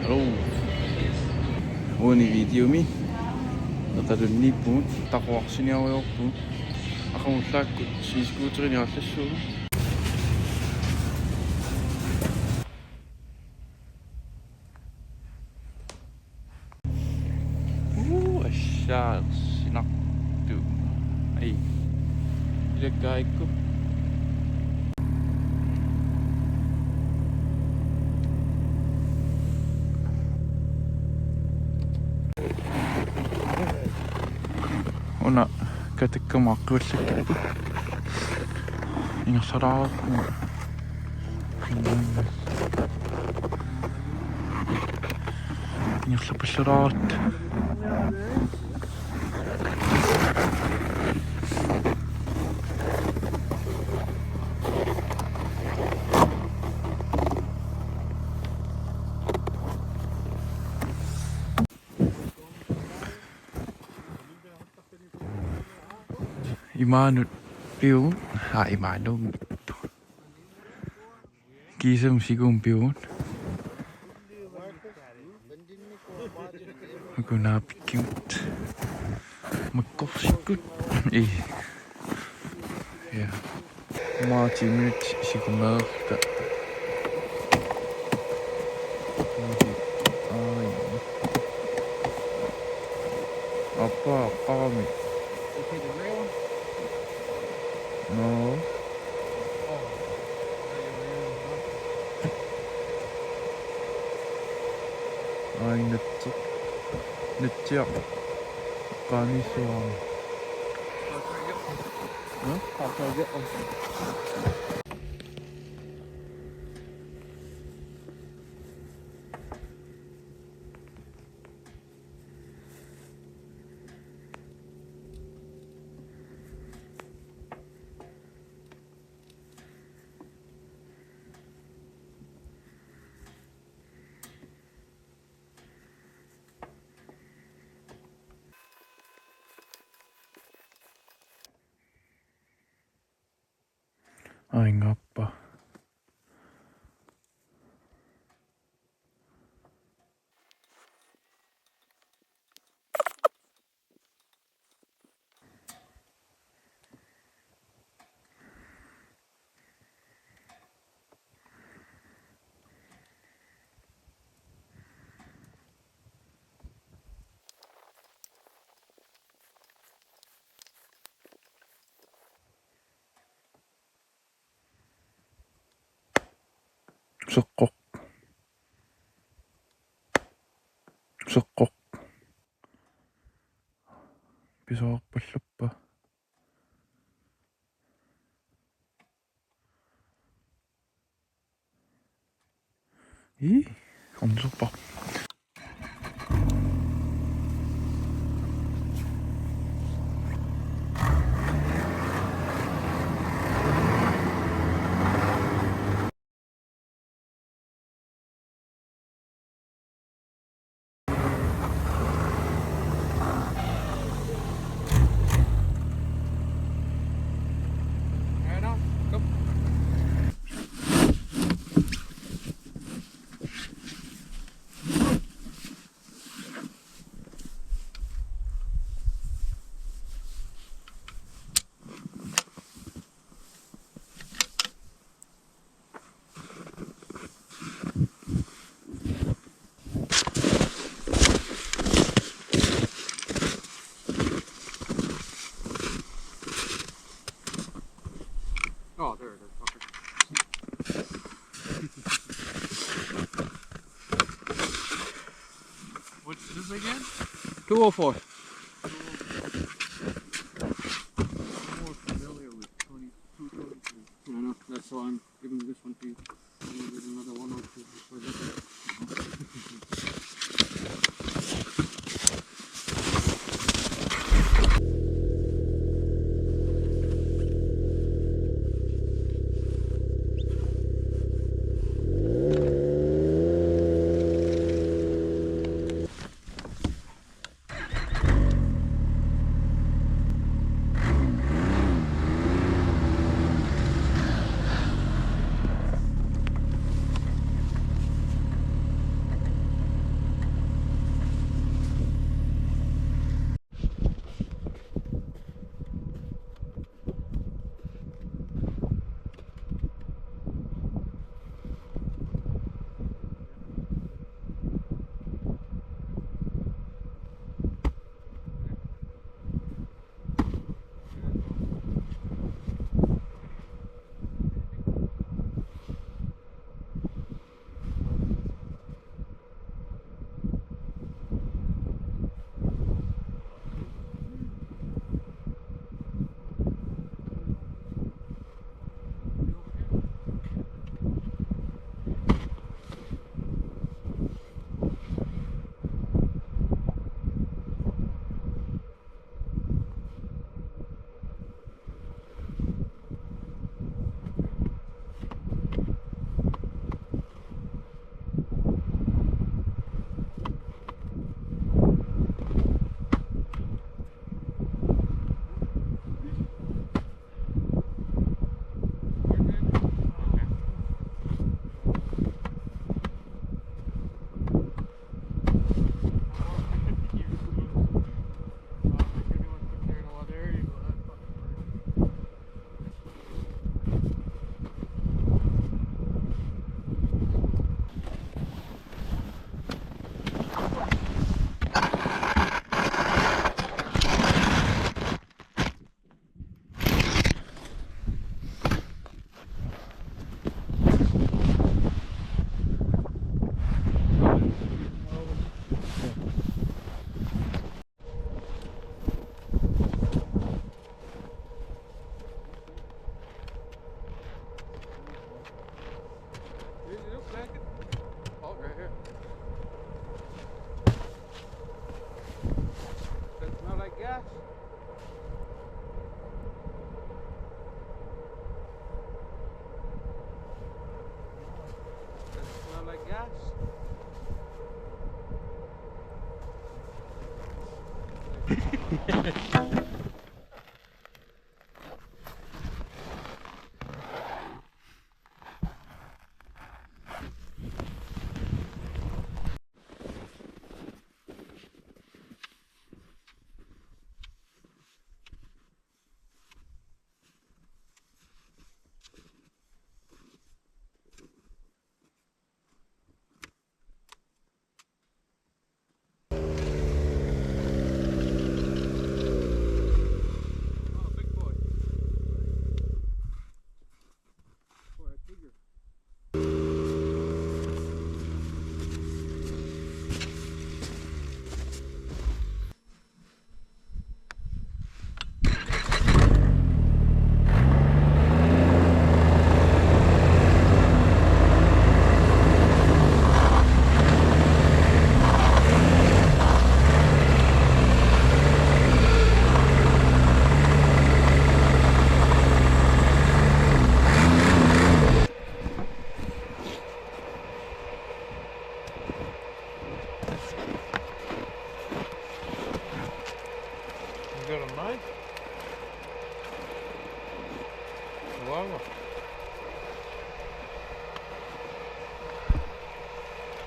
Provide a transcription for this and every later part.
Hello. 오늘 видеоми наталунниппумут тақуарсиниаруйорпумут ақамуллааккут сискуутериниарлассуугу ассаерсинарту ай илаккаикку una катаккамааққуаллакку ингерсалаарпу ингерсапаллалаарат имаанут пиу имаанум кисэм сигум пиун акунаапиккимут маккорсиккут я маатимит сигумаарта аппа аппарами no ai nettiaq qaanisuam aingappa seqqoq pisoorpallappa onsorpa Oh, there it is. Okay. What's this again? 204. I'm more familiar with 2223. I know. That's why I'm giving this one to you. There's another one or two before that. Oh, big boy. Boy, a tiger. You got a knife? Wow.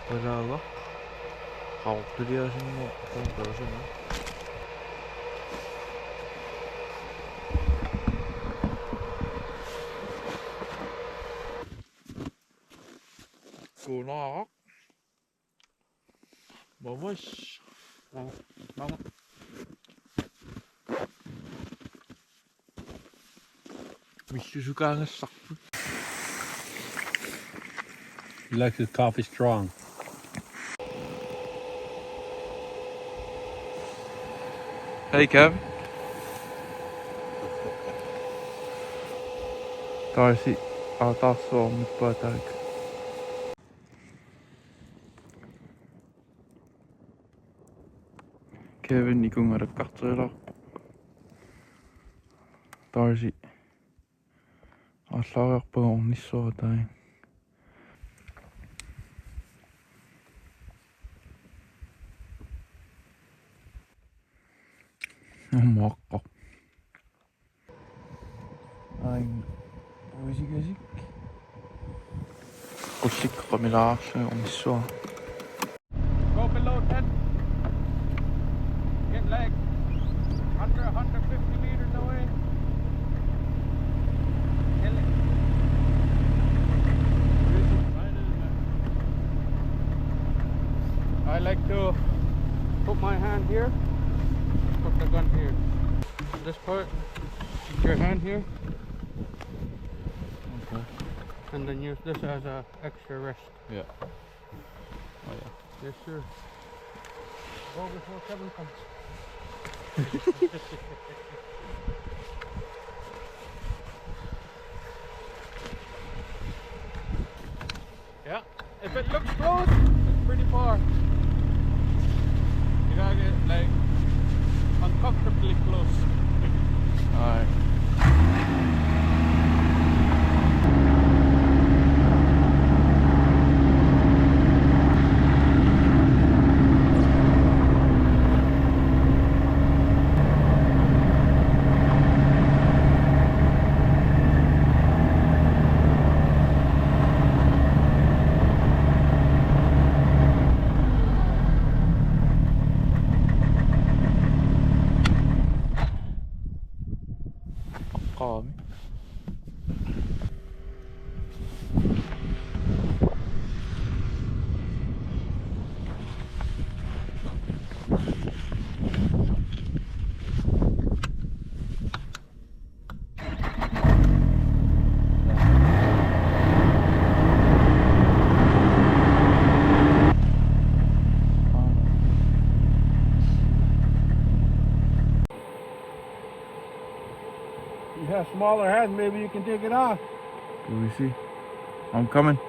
Wala ba? Kaukto di asin mo. Kung person ha? Kunak. Mamas. Oh, mama. Mr. Suka nga sak. He likes his coffee strong. Hey Kev. Darcy, taas on met pataik. Kevin ikung ada kartela. Darcy. Aslagar pa on nisso tai. Makko. Ain uisik. Kusik kamila se on nisso. Go below 10. Get like under 150 meters away. Kill it. I like to put my hand here, put the gun here. This part, your hand here, Okay. and then use this as a extra rest. Yeah. Oh yeah. Yes, sir. Go before Kevin comes. Yeah, if it looks close, it's pretty far. You gotta get like uncomfortably close. Alright. Kami. You have smaller hands, maybe you can take it off. Do we see? I'm coming.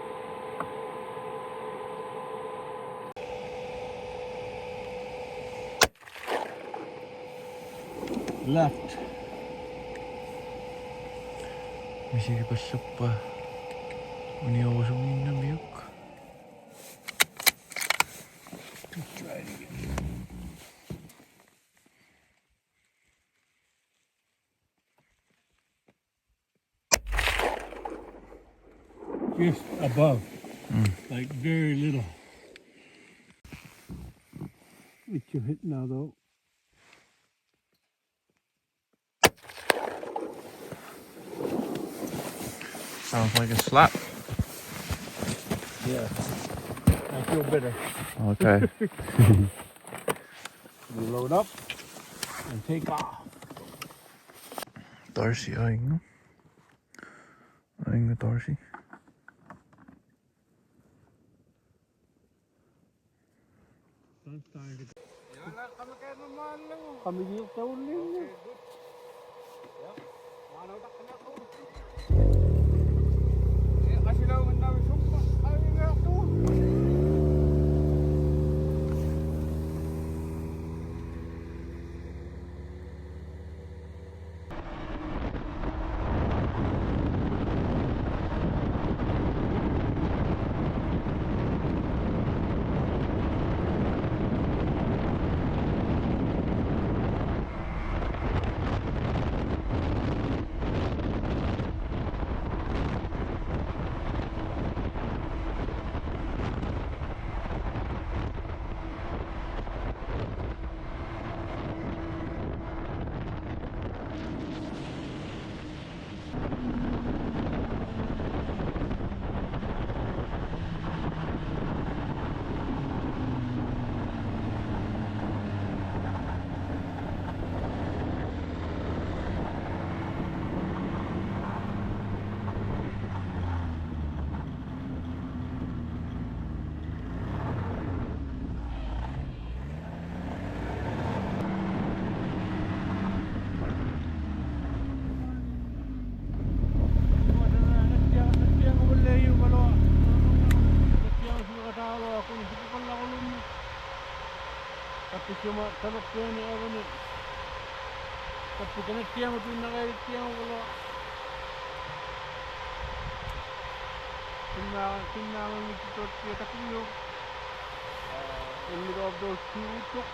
Left. Misiki passappa. Uni osumin na miuk. Try it again. Just above. Like very little. What you hit now though? Sounds like a slap. Yeah. I feel better. Okay. We load up and take off. Darcy, ayun. Ayun Darcy. Kami dito sa uling. Kasi lang namin sumpah. Ay, nga ako. Tapi cuma kalau kena apa ni? Tapi kena tiang tu nak kaya tiang kalau kena itu dia tak punya. In the middle of those two took.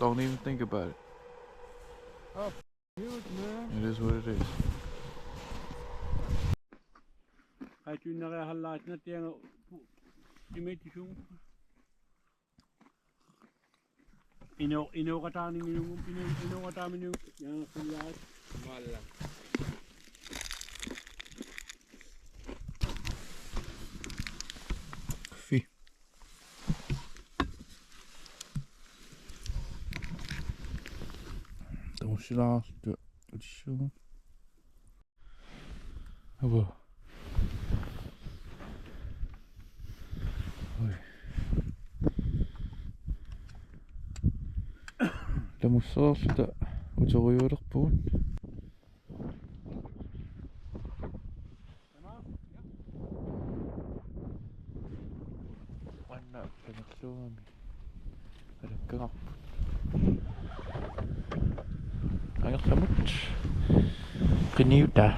Don't even think about it. Oh, huge man. It is what it is. Kahit yung nakahalat na tiyan, imitisyon. Inukatamin yung yung kulat. Wala. Fee. Don't shit off. Good show. Hello. Lamussaarluta utoriulerpuun. Wanna lamussuami. Alakkaarpu. Agerlamut. Qiniuta.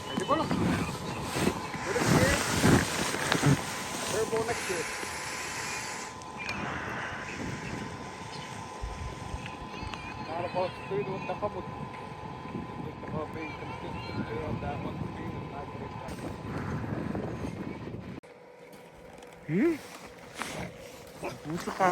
Pwede ba lang? Pwede gear. Turbo next gear. Not about speed with the kabut. With the being consistently on that one speed and not get that. Puso ka.